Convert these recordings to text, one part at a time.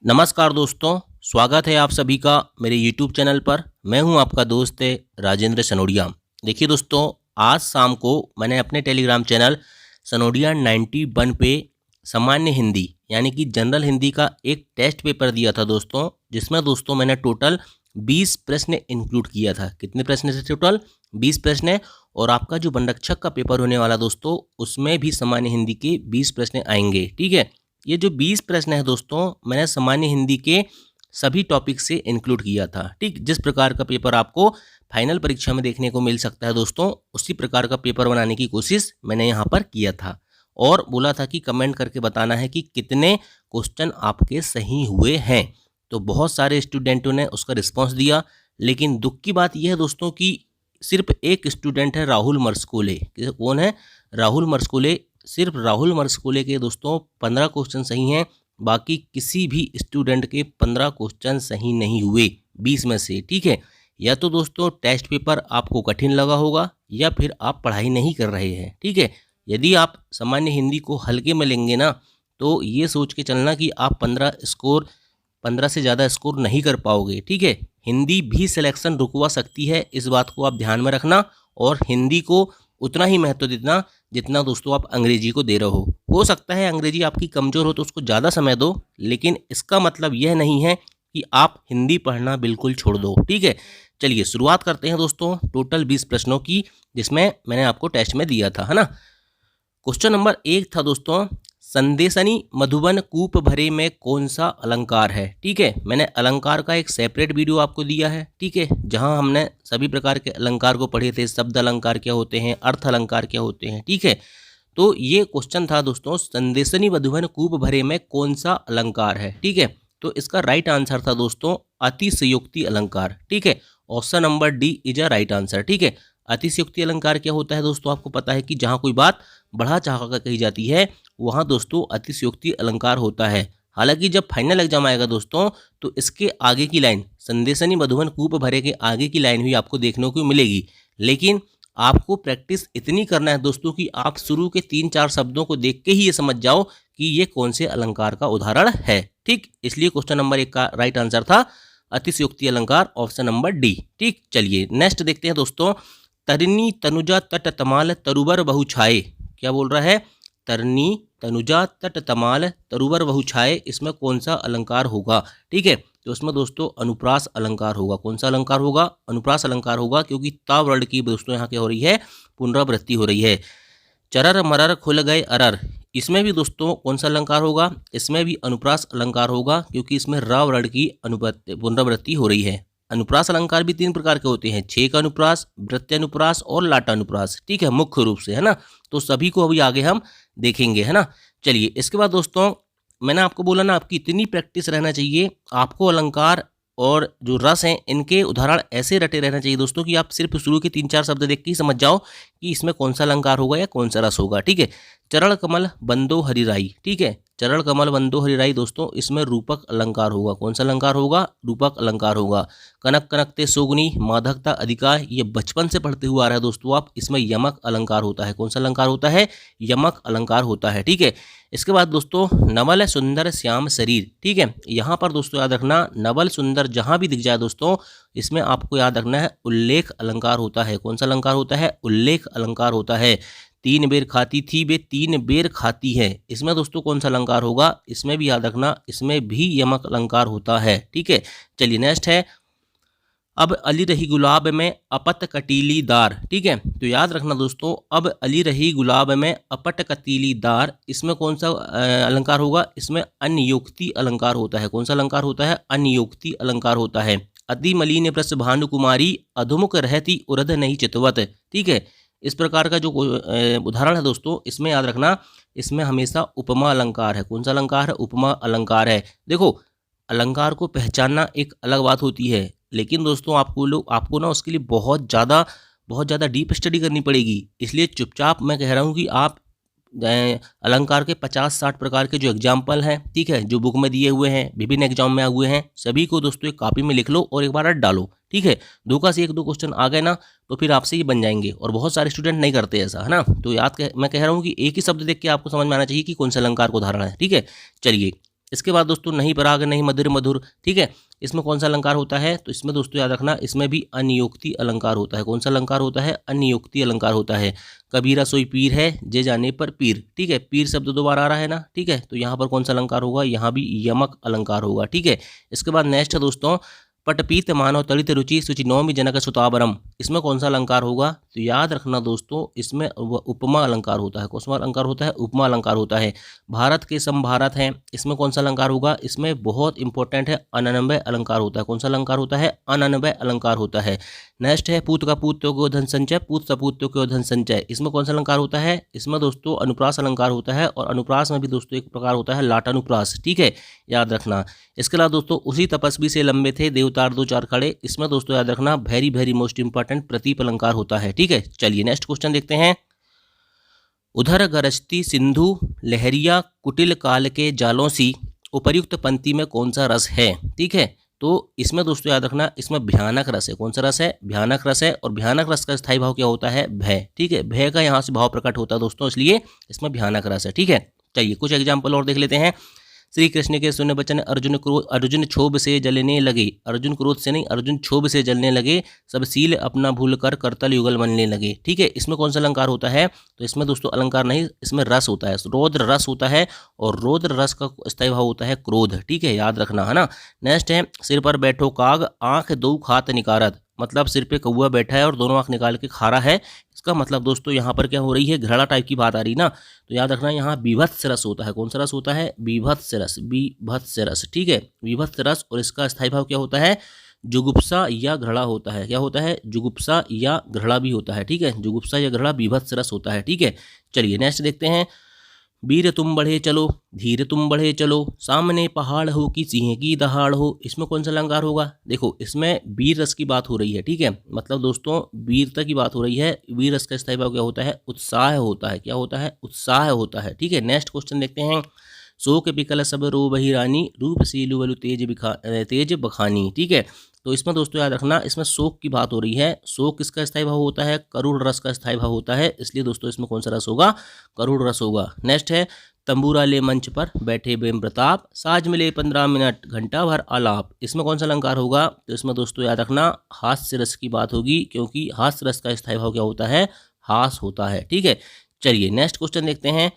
नमस्कार दोस्तों, स्वागत है आप सभी का मेरे YouTube चैनल पर। मैं हूं आपका दोस्त राजेंद्र सनोडिया। देखिए दोस्तों, आज शाम को मैंने अपने टेलीग्राम चैनल सनोडिया 91 पे सामान्य हिंदी यानी कि जनरल हिंदी का एक टेस्ट पेपर दिया था दोस्तों, जिसमें दोस्तों मैंने टोटल 20 प्रश्न इंक्लूड किया था। कितने प्रश्न थे टोटल? 20 प्रश्न। और आपका जो वनरक्षक का पेपर होने वाला दोस्तों, उसमें भी सामान्य हिंदी के 20 प्रश्न आएंगे। ठीक है, ये जो 20 प्रश्न है दोस्तों, मैंने सामान्य हिंदी के सभी टॉपिक से इंक्लूड किया था। ठीक, जिस प्रकार का पेपर आपको फाइनल परीक्षा में देखने को मिल सकता है दोस्तों, उसी प्रकार का पेपर बनाने की कोशिश मैंने यहाँ पर किया था। और बोला था कि कमेंट करके बताना है कि कितने क्वेश्चन आपके सही हुए हैं। तो बहुत सारे स्टूडेंटों ने उसका रिस्पॉन्स दिया, लेकिन दुख की बात यह है दोस्तों कि सिर्फ एक स्टूडेंट है, राहुल मर्सकोले। कौन है? राहुल मर्सकोले। सिर्फ राहुल मर्सकोले के दोस्तों 15 क्वेश्चन सही हैं, बाकी किसी भी स्टूडेंट के 15 क्वेश्चन सही नहीं हुए 20 में से। ठीक है, या तो दोस्तों टेस्ट पेपर आपको कठिन लगा होगा, या फिर आप पढ़ाई नहीं कर रहे हैं। ठीक है, यदि आप सामान्य हिंदी को हल्के में लेंगे ना, तो ये सोच के चलना कि आप 15 से ज़्यादा स्कोर नहीं कर पाओगे। ठीक है, हिंदी भी सिलेक्शन रुकवा सकती है, इस बात को आप ध्यान में रखना। और हिंदी को उतना ही महत्व देना जितना दोस्तों आप अंग्रेजी को दे रहे हो सकता है अंग्रेजी आपकी कमज़ोर हो तो उसको ज़्यादा समय दो, लेकिन इसका मतलब यह नहीं है कि आप हिंदी पढ़ना बिल्कुल छोड़ दो। ठीक है, चलिए शुरुआत करते हैं दोस्तों टोटल 20 प्रश्नों की, जिसमें मैंने आपको टेस्ट में दिया था, है ना। क्वेश्चन नंबर 1 था दोस्तों, संदेशनी मधुबन कूप भरे में कौन सा अलंकार है। ठीक है, मैंने अलंकार का एक सेपरेट वीडियो आपको दिया है। ठीक है, जहां हमने सभी प्रकार के अलंकार को पढ़े थे, शब्द अलंकार क्या होते हैं, अर्थ अलंकार क्या होते हैं। ठीक है, तो ये क्वेश्चन था दोस्तों, संदेशनी मधुबन कूप भरे में कौन सा अलंकार है। ठीक है, तो इसका राइट आंसर था दोस्तों अतिशयोक्ति अलंकार। ठीक है, option number D is a right answer. ठीक है, अतिशयोक्ति अलंकार क्या होता है दोस्तों, आपको पता है कि जहां कोई बात बढ़ा चढ़ा कर कही जाती है, वहां दोस्तों अतिशयोक्ति अलंकार होता है। हालांकि जब फाइनल एग्जाम आएगा दोस्तों, तो इसके आगे की लाइन, संदेशनी मधुबन कूप भरे के आगे की लाइन भी आपको देखने को मिलेगी। लेकिन आपको प्रैक्टिस इतनी करना है दोस्तों कि आप शुरू के 3-4 शब्दों को देख के ही ये समझ जाओ कि ये कौन से अलंकार का उदाहरण है। ठीक, इसलिए क्वेश्चन नंबर 1 का राइट आंसर था अतिशयोक्ति अलंकार, ऑप्शन नंबर डी। ठीक, चलिए नेक्स्ट देखते हैं दोस्तों, तरनी तनुजा तट तमाल तरुबर बहु छाए। क्या बोल रहा है? तरनी तनुजा तट तमाल तरुबर बहु छाए, इसमें कौन सा अलंकार होगा। ठीक है, तो इसमें दोस्तों अनुप्रास अलंकार होगा। कौन सा अलंकार होगा? अनुप्रास अलंकार होगा, क्योंकि ता वर्ड की दोस्तों यहाँ क्या हो रही है, पुनरावृत्ति हो रही है। चरर मरर खुल गए अरर, इसमें भी दोस्तों कौन सा अलंकार होगा? इसमें भी अनुप्रास अलंकार होगा, क्योंकि इसमें रा वर्ड की पुनरावृत्ति हो रही है। अनुप्रास अलंकार भी 3 प्रकार के होते हैं, छेक अनुप्रास, वृत्यानुप्रास और लाटानुप्रास। ठीक है, मुख्य रूप से, है ना। तो सभी को अभी आगे हम देखेंगे, है ना। चलिए, इसके बाद दोस्तों मैंने आपको बोला ना, आपकी इतनी प्रैक्टिस रहना चाहिए, आपको अलंकार और जो रस हैं इनके उदाहरण ऐसे रटे रहना चाहिए दोस्तों कि आप सिर्फ शुरू के 3-4 शब्द देख के ही समझ जाओ कि इसमें कौन सा अलंकार होगा या कौन सा रस होगा। ठीक है, चरण कमल बंदो हरिराई। ठीक है, चरण कमल बंदो हरिराई दोस्तों, इसमें रूपक अलंकार होगा। कौन सा अलंकार होगा? रूपक अलंकार होगा। कनक कनकते सोगनी माधकता अधिकार, ये बचपन से पढ़ते हुए आ रहा है दोस्तों आप, इसमें यमक अलंकार होता है। कौन सा अलंकार होता है? यमक अलंकार होता है। ठीक है, इसके बाद दोस्तों नवल सुंदर श्याम शरीर। ठीक है, यहाँ पर दोस्तों याद रखना, नवल सुंदर जहाँ भी दिख जाए दोस्तों, इसमें आपको याद रखना है उल्लेख अलंकार होता है। कौन सा अलंकार होता है? उल्लेख अलंकार होता है। 3 बेर खाती थी वे 3 बेर खाती है, इसमें दोस्तों कौन सा अलंकार होगा? इसमें भी याद रखना, इसमें भी यमक अलंकार होता है। ठीक है, चलिए नेक्स्ट है, अब अली रही गुलाब में अपत कटीली दार। ठीक है, तो याद रखना दोस्तों, अब अली रही गुलाब में अपट कटीली दार, इसमें कौन सा अलंकार होगा? इसमें अन्योक्ति अलंकार होता है। कौन सा अलंकार होता है? अन्योक्ति अलंकार होता है। अति मलिन वृष भानुकुमारी अधुमुख रहती उरध नहीं चितवत। ठीक है, इस प्रकार का जो उदाहरण है दोस्तों, इसमें याद रखना, इसमें हमेशा उपमा अलंकार है। कौन सा अलंकार है? उपमा अलंकार है। देखो, अलंकार को पहचानना एक अलग बात होती है, लेकिन दोस्तों आपको ना उसके लिए बहुत ज़्यादा डीप स्टडी करनी पड़ेगी। इसलिए चुपचाप मैं कह रहा हूँ कि आप अलंकार के 50-60 प्रकार के जो एग्जाम्पल हैं, ठीक है, जो बुक में दिए हुए हैं, विभिन्न एग्जाम में आए हुए हैं, सभी को दोस्तों एक कॉपी में लिख लो और एक बार रट डालो। ठीक है, धोखा से 1-2 क्वेश्चन आ गए ना, तो फिर आपसे ही बन जाएंगे, और बहुत सारे स्टूडेंट नहीं करते ऐसा, है ना। तो मैं कह रहा हूँ कि एक ही शब्द देख के आपको समझ में आना चाहिए कि कौन सा अलंकार का उदाहरण है। ठीक है, चलिए इसके बाद दोस्तों नहीं पराग नहीं मधुर मधुर, ठीक है, इसमें कौन सा अलंकार होता है? तो इसमें दोस्तों याद रखना, इसमें भी अनियोक्ति अलंकार होता है। कौन सा अलंकार होता है? अनियोक्ति अलंकार होता है। कबीरा सोई पीर है, जे जाने पर पीर, ठीक है, पीर शब्द दो बार आ रहा है ना, ठीक है, तो यहाँ पर कौन सा अलंकार होगा? यहाँ भी यमक अलंकार होगा, ठीक है। इसके बाद नेक्स्ट है दोस्तों, पटपीत मानव तड़ित रुचि शुचि नौमि जनक सुतावरम, इसमें कौन सा अलंकार होगा? तो याद रखना दोस्तों, इसमें उपमा अलंकार होता है। कौन सा अलंकार होता है? उपमा अलंकार होता है। भारत के समभारत हैं, इसमें कौन सा अलंकार होगा? इसमें बहुत इंपॉर्टेंट है, अनन्वय अलंकार होता है। कौन सा अलंकार होता है? अनन्वय अलंकार होता है। नेक्स्ट है पूत का पूत को धन संचय, पूत सपूत को धन संचय, इसमें कौन सा अलंकार होता है? इसमें दोस्तों अनुप्रास अलंकार होता है, और अनुप्रास में भी दोस्तों एक प्रकार होता है लाटानुप्रास, ठीक है, याद रखना। इसके अलावा दोस्तों उसी तपस्वी से लंबे थे देवतार दो चार खड़े, इसमें दोस्तों याद रखना वेरी वेरी मोस्ट इंपॉर्टेंट प्रतीप अलंकार होता है, ठीक है। चलिए नेक्स्ट क्वेश्चन देखते हैं। उधर गरजती सिंधु लहरिया कुटिल काल के जालों सी, उपर्युक्त पंक्ति में कौन सा रस है? ठीक है, तो इसमें दोस्तों याद रखना, इसमें भयानक रस है। कौन सा रस है? भयानक रस है, और भयानक रस का स्थायी भाव क्या होता है? भय, ठीक है, भय का यहाँ से भाव प्रकट होता है दोस्तों, इसलिए इसमें भयानक रस है, ठीक है। चलिए कुछ एग्जाम्पल और देख लेते हैं। श्री कृष्ण के सुन बचन अर्जुन क्षोभ से जलने लगे, अर्जुन क्रोध से नहीं, अर्जुन क्षोभ से जलने लगे, सब सील अपना भूल कर करतल युगल बनने लगे, ठीक है, इसमें कौन सा अलंकार होता है? तो इसमें दोस्तों अलंकार नहीं, इसमें रस होता है, रौद्र रस होता है, और रौद्र रस का स्थायी भाव होता है क्रोध, ठीक है, याद रखना है ना। नेक्स्ट है सिर पर बैठो काग आंख दो खात निकारत, मतलब सिर पे कौवा बैठा है और दोनों आंख निकाल के खा रहा है, इसका मतलब दोस्तों यहाँ पर क्या हो रही है? घृणा टाइप की बात आ रही ना, तो याद रखना यहाँ बीभत्स रस होता है। कौन सा रस होता है? बीभत्स रस, बीभत्स रस, ठीक है, बीभत्स रस, और इसका स्थायी भाव क्या होता है? जुगुप्सा या घृणा होता है। क्या होता है? जुगुप्सा या घृणा भी होता है, ठीक है, जुगुप्सा या घृणा बीभत्स रस होता है, ठीक है। चलिए नेक्स्ट देखते हैं। वीर तुम बढ़े चलो धीर तुम बढ़े चलो, सामने पहाड़ हो कि सिंह की दहाड़ हो, इसमें कौन सा अलंकार होगा? देखो इसमें वीर रस की बात हो रही है, ठीक है, मतलब दोस्तों वीरता की बात हो रही है। वीर रस का स्थायी भाव क्या होता है? उत्साह होता है। क्या होता है? उत्साह होता है, ठीक है। नेक्स्ट क्वेश्चन देखते हैं। शोक बिकल सब रो बही रानी, रूप सीलु बलु तेज बखानी, ठीक है, तो इसमें दोस्तों याद रखना, इसमें शोक की बात हो रही है। शोक किसका स्थायी भाव होता है? करुण रस का स्थायी भाव होता है, इसलिए दोस्तों इसमें कौन सा रस होगा? करुण रस होगा। नेक्स्ट है तंबूरा ले मंच पर बैठे बेम प्रताप, साज मिले 15 मिनट घंटा भर आलाप, इसमें कौन सा अलंकार होगा? तो इसमें दोस्तों याद रखना हास्य रस की बात होगी, क्योंकि हास्य रस का स्थायी भाव क्या होता है? हास होता है, ठीक है। चलिए नेक्स्ट क्वेश्चन देखते हैं।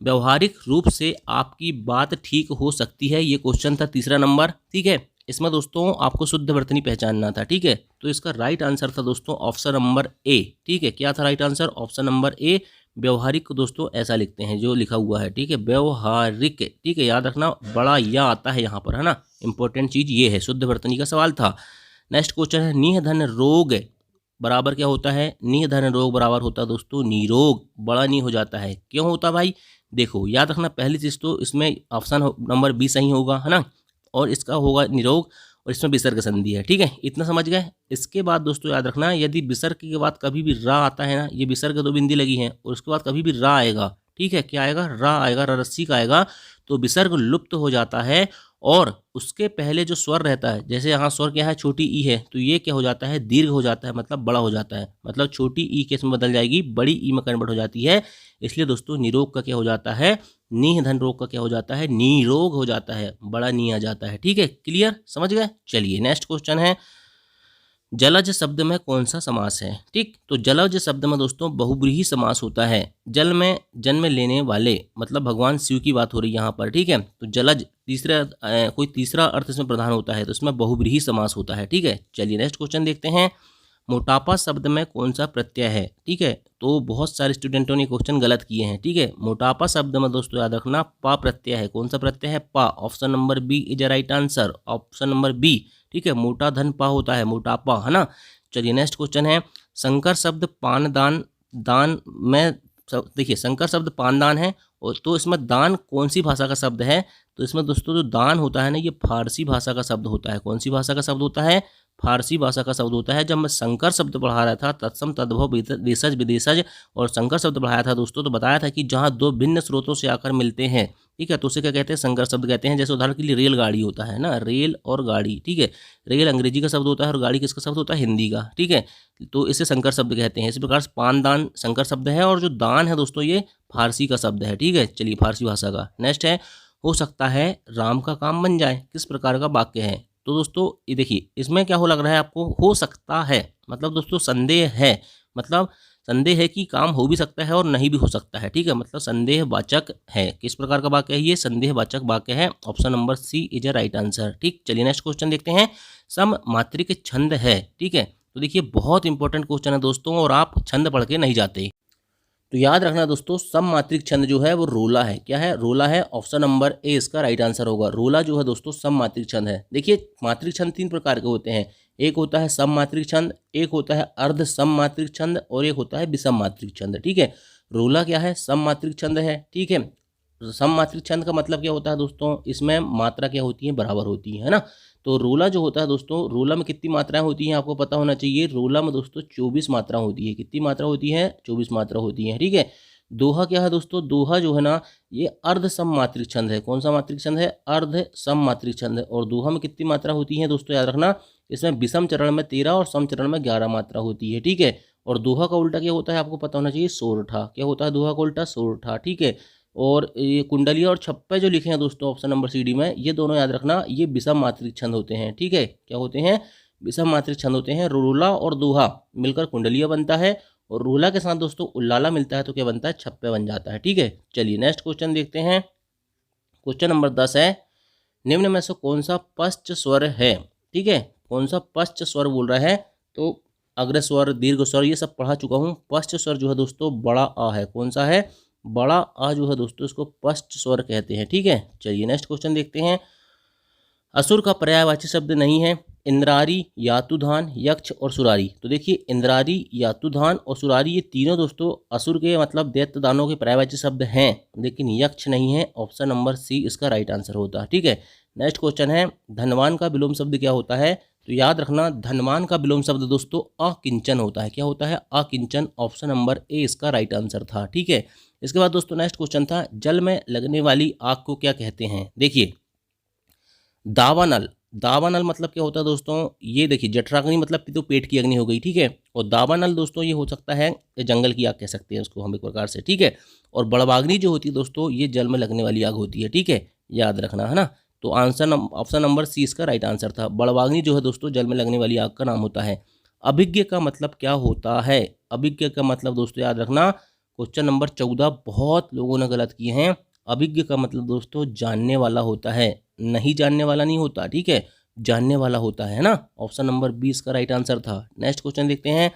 व्यवहारिक रूप से आपकी बात ठीक हो सकती है, ये क्वेश्चन था तीसरा नंबर, ठीक है। इसमें दोस्तों आपको शुद्ध वर्तनी पहचानना था, ठीक है, तो इसका राइट आंसर था दोस्तों ऑप्शन नंबर ए, ठीक है। क्या था right answer? Option number A. व्यवहारिक को दोस्तों ऐसा लिखते हैं जो लिखा हुआ है, ठीक है, व्यवहारिक, ठीक है, याद रखना बड़ा या आता है यहाँ पर, है ना, इंपॉर्टेंट चीज ये है, शुद्ध वर्तनी का सवाल था। नेक्स्ट क्वेश्चन है निह धन रोग बराबर क्या होता है? निह धन रोग बराबर होता है दोस्तों निरोग, बड़ा नहीं हो जाता है। क्यों होता भाई? देखो याद रखना, पहली चीज तो इसमें ऑप्शन नंबर बी सही होगा, है ना, और इसका होगा निरोग, और इसमें विसर्ग संधि है, ठीक है, इतना समझ गए। इसके बाद दोस्तों याद रखना, यदि विसर्ग के बाद कभी भी रा आता है ना, ये विसर्ग दो बिंदी लगी है, और उसके बाद कभी भी रा आएगा, ठीक है, क्या आएगा? रा आएगा, रस्सी का आएगा, तो विसर्ग लुप्त हो जाता है, और उसके पहले जो स्वर रहता है, जैसे यहाँ स्वर क्या है? छोटी ई है, तो ये क्या हो जाता है? दीर्घ हो जाता है, मतलब बड़ा हो जाता है, मतलब छोटी ई केस में बदल जाएगी, बड़ी ई में कन्वर्ट हो जाती है, इसलिए दोस्तों निरोग का क्या हो जाता है? निह धन रोग का क्या हो जाता है? निरोग हो जाता है, बड़ा नी आ जाता है, ठीक है, क्लियर, समझ गए। चलिए नेक्स्ट क्वेश्चन है। जलज शब्द में कौन सा समास है? ठीक, तो जलज शब्द में दोस्तों बहुब्रीहि समास होता है। जल में जन्म लेने वाले, मतलब भगवान शिव की बात हो रही है यहाँ पर, ठीक है, तो जलज कोई तीसरा अर्थ इसमें प्रधान होता है, तो इसमें बहुब्रीहि समास होता है, ठीक है। चलिए नेक्स्ट क्वेश्चन देखते हैं। मोटापा शब्द में कौन सा प्रत्यय है? ठीक है, तो बहुत सारे स्टूडेंटों ने क्वेश्चन गलत किए हैं, ठीक है। मोटापा शब्द में दोस्तों याद रखना पा प्रत्यय है। कौन सा प्रत्यय है? पा। Option number B is a right answer, option number B, ठीक है, मोटा धन पा होता है, मोटापा, है ना। चलिए नेक्स्ट क्वेश्चन है। शंकर शब्द पान दान, दान में देखिए शंकर शब्द पान दान है, और तो इसमें दान कौन सी भाषा का शब्द है? तो इसमें दोस्तों जो दान होता है ना, ये फारसी भाषा का शब्द होता है। कौन सी भाषा का शब्द होता है? फारसी भाषा का शब्द होता है। जब मैं शंकर शब्द पढ़ा रहा था, तत्सम तद्भव देशज विदेशज, और शंकर शब्द पढ़ाया था दोस्तों, तो बताया था कि जहाँ दो भिन्न स्रोतों से आकर मिलते हैं, ठीक है, तो उसे क्या कहते हैं? शंकर शब्द कहते हैं। जैसे उदाहरण के लिए रेलगाड़ी होता है ना, रेल और गाड़ी, ठीक है, रेल अंग्रेजी का शब्द होता है और गाड़ी किसका शब्द होता है? हिंदी का, ठीक है, तो इसे शंकर शब्द कहते हैं। इसी प्रकार से पान दान शंकर शब्द है, और जो दान है दोस्तों ये फारसी का शब्द है, ठीक है। चलिए फारसी भाषा का। नेक्स्ट है हो सकता है राम का काम बन जाए, किस प्रकार का वाक्य है। तो दोस्तों ये देखिए इसमें क्या हो लग रहा है आपको, हो सकता है मतलब दोस्तों संदेह है, मतलब संदेह है कि काम हो भी सकता है और नहीं भी हो सकता है, ठीक है, मतलब संदेहवाचक है। किस प्रकार का वाक्य है ये, संदेहवाचक वाक्य है। Option number C is a right answer. ठीक, चलिए नेक्स्ट क्वेश्चन देखते हैं। सम मात्रिक छंद है, ठीक है, तो देखिए बहुत इंपॉर्टेंट क्वेश्चन है दोस्तों, और आप छंद पढ़ के नहीं जाते, तो याद रखना दोस्तों सममात्रिक छंद जो है वो रोला है। क्या है, रोला है। ऑप्शन नंबर ए इसका राइट आंसर होगा। रोला जो है दोस्तों सममात्रिक छंद है। देखिए मात्रिक छंद 3 प्रकार के होते हैं, एक होता है सममात्रिक छंद, एक होता है अर्ध सममात्रिक छंद और एक होता है विषम मात्रिक छंद। ठीक है, रोला क्या है, सममात्रिक छंद है। ठीक है, सममात्रिक छंद का मतलब क्या होता है दोस्तों, इसमें मात्रा क्या होती है, बराबर होती है ना। तो रोला जो होता है दोस्तों, रोला में कितनी मात्राएं होती हैं आपको पता होना चाहिए। रोला में दोस्तों 24 मात्रा होती है। कितनी मात्रा होती है, 24 मात्रा होती है। ठीक है, दोहा क्या है दोस्तों, दोहा जो है ना ये अर्ध सममात्रिक छंद है। कौन सा मात्रिक छंद है, अर्ध सममात्रिक छंद है। और दोहा में कितनी मात्रा होती है दोस्तों, याद रखना, इसमें विषम चरण में 13 और सम चरण में 11 मात्रा होती है। ठीक है, और दोहा का उल्टा क्या होता है आपको पता होना चाहिए, सोरठा। क्या होता है दोहा का उल्टा, सोरठा। ठीक है, और ये कुंडलिया और छप्पे जो लिखे हैं दोस्तों ऑप्शन नंबर सी डी में, ये दोनों याद रखना, ये विषम मात्रिक छंद होते हैं। ठीक है, क्या होते हैं, विषम मात्रिक छंद होते हैं। रोला और दोहा मिलकर कुंडलिया बनता है, और रोला के साथ दोस्तों उल्लाला मिलता है तो क्या बनता है, छप्पे बन जाता है। ठीक है, चलिए नेक्स्ट क्वेश्चन देखते हैं। क्वेश्चन नंबर 10 है, निम्न में से कौन सा पश्च स्वर है। ठीक है, कौन सा पश्च स्वर बोल रहा है, तो अग्र स्वर, दीर्घ स्वर, ये सब पढ़ा चुका हूँ। पश्च स्वर जो है दोस्तों बड़ा आ है। कौन सा है, बड़ा आ जो है दोस्तों इसको पश्च स्वर कहते हैं। ठीक है, चलिए नेक्स्ट क्वेश्चन देखते हैं। असुर का पर्यायवाची शब्द नहीं है, इंद्रारी, यातुधान, यक्ष और सुरारी। तो देखिए इंद्रारी, यातुधान और सुरारी ये तीनों दोस्तों असुर के मतलब दैत्य दानों के पर्यायवाची शब्द हैं, लेकिन यक्ष नहीं है। ऑप्शन नंबर सी इसका राइट आंसर होता है। ठीक है, नेक्स्ट क्वेश्चन है, धनवान का विलोम शब्द क्या होता है। तो याद रखना धनवान का विलोम शब्द दोस्तों अकिंचन होता है। क्या होता है, अकिंचन। ऑप्शन नंबर ए इसका राइट आंसर था। ठीक है, इसके बाद दोस्तों नेक्स्ट क्वेश्चन था, जल में लगने वाली आग को क्या कहते हैं। देखिए दावानल, दावानल मतलब क्या होता है दोस्तों, ये देखिए जठराग्नि मतलब तो पेट की अग्नि हो गई। ठीक है, और दावानल दोस्तों ये हो सकता है जंगल की आग कह सकते हैं उसको हम एक प्रकार से। ठीक है, और बड़वाग्नि जो होती है दोस्तों ये जल में लगने वाली आग होती है। ठीक है, याद रखना है ना। तो आंसर ऑप्शन नंबर सी इसका राइट आंसर था। बड़वाग्नि जो है दोस्तों जल में लगने वाली आग का नाम होता है। अभिज्ञ का मतलब क्या होता है, अभिज्ञ का मतलब दोस्तों याद रखना, क्वेश्चन नंबर 14 बहुत लोगों ने गलत किए हैं। अभिज्ञ का मतलब दोस्तों जानने वाला होता है, नहीं जानने वाला नहीं होता। ठीक है, जानने वाला होता है ना। ऑप्शन नंबर 20 का राइट आंसर था। नेक्स्ट क्वेश्चन देखते हैं,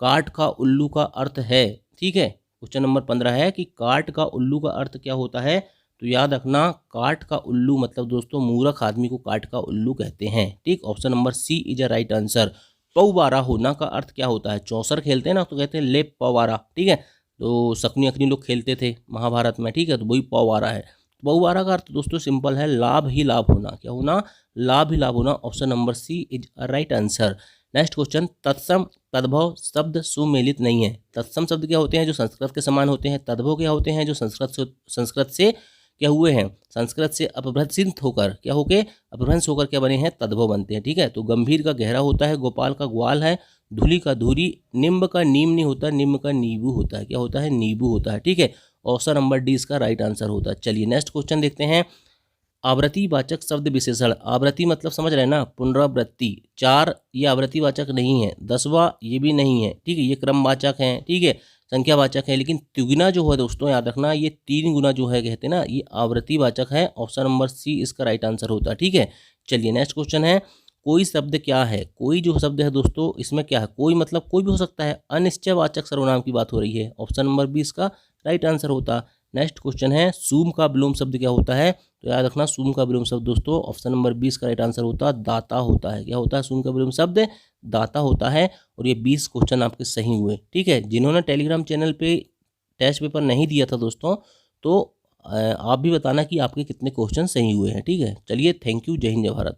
काट का उल्लू का अर्थ है। ठीक है, क्वेश्चन नंबर 15 है कि काट का उल्लू का अर्थ क्या होता है। तो याद रखना काट का उल्लू मतलब दोस्तों मूर्ख आदमी को काट का उल्लू कहते हैं। ठीक, option number C is a right answer. पौवारा होना का अर्थ क्या होता है, चौसर खेलते हैं ना तो कहते हैं ले पौवारा। ठीक है, तो सकनी अकनी लोग खेलते थे महाभारत में। ठीक है, तो वही पौवारा है। पौवारा का अर्थ दोस्तों सिंपल है, लाभ ही लाभ होना। क्या होना, लाभ ही लाभ होना। Option number C is a right answer. Next question, तत्सम तद्भव शब्द सुमेलित नहीं है। तत्सम शब्द क्या होते हैं, जो संस्कृत के समान होते हैं। तद्भव क्या होते हैं, जो संस्कृत से क्या हुए हैं, संस्कृत से अपभ्रंशित होकर क्या होके, अपभ्रंश होकर क्या बने हैं, तद्भव बनते हैं। ठीक है, तो गंभीर का गहरा होता है, गोपाल का ग्वाल है, धूली का धूरी, निम्ब का नीम नहीं होता, निम्ब का नींबू होता है। क्या होता है, नींबू होता है। ठीक है, ऑप्शन नंबर डी इसका राइट आंसर होता है। चलिए नेक्स्ट क्वेश्चन देखते हैं, आवृत्तिवाचक शब्द विशेषण। आवृत्ति मतलब समझ रहे हैं ना, पुनरावृत्ति। 4 ये आवृत्तिवाचक नहीं है, 10वां ये भी नहीं है। ठीक है, ये क्रमवाचक है। ठीक है, संख्यावाचक है, लेकिन तिगुना जो है दोस्तों याद रखना, ये 3 गुना जो है कहते हैं ना, ये आवृत्तिवाचक है। ऑप्शन नंबर सी इसका राइट आंसर होता है। ठीक है, चलिए नेक्स्ट क्वेश्चन है, कोई शब्द क्या है। कोई जो शब्द है दोस्तों इसमें क्या है, कोई मतलब कोई भी हो सकता है, अनिश्चयवाचक सर्वनाम की बात हो रही है। ऑप्शन नंबर 20 का राइट आंसर होता। नेक्स्ट क्वेश्चन है, सूम का विलोम शब्द क्या होता है। तो याद रखना सूम का विलोम शब्द दोस्तों ऑप्शन नंबर 20 का राइट आंसर होता, दाता होता है। क्या होता है, सूम का विलोम शब्द दाता होता है। और ये 20 क्वेश्चन आपके सही हुए। ठीक है, जिन्होंने टेलीग्राम चैनल पे टेस्ट पेपर नहीं दिया था दोस्तों, तो आप भी बताना कि आपके कितने क्वेश्चन सही हुए हैं। ठीक है, चलिए थैंक यू, जय हिंद जय भारत।